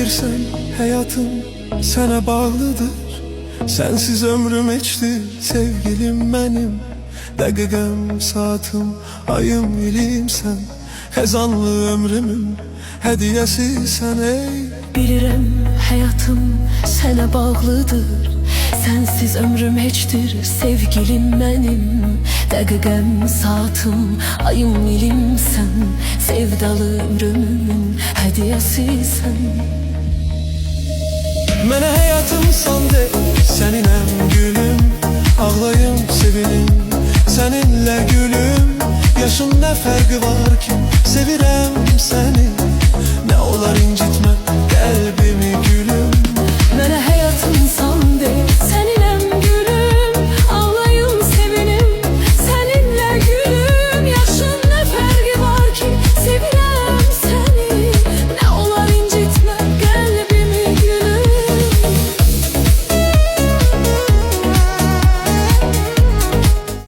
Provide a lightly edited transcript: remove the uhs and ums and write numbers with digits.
Bilirsen hayatım sana bağlıdır. Sensiz ömrüm hiçtir sevgilim benim. Dakikam, saatim, ayım, ilim sen. Hezanlı ömrümün hediyesi sen ey. Bilirəm həyatım sənə bağlıdır. Sənsiz ömrüm heçdir sevgilim mənim. Dəqiqəm, saatım, ayım, ilim sən. Sevdalı ömrümün hədiyəsi sən. Mənə həyatım san de, səninəm gülüm. Ağlayım, sevinim, səninlə gülüm. Yaşın nə fərqi var ki, sevirəm səni. Nə olar incitmə qəlbimi.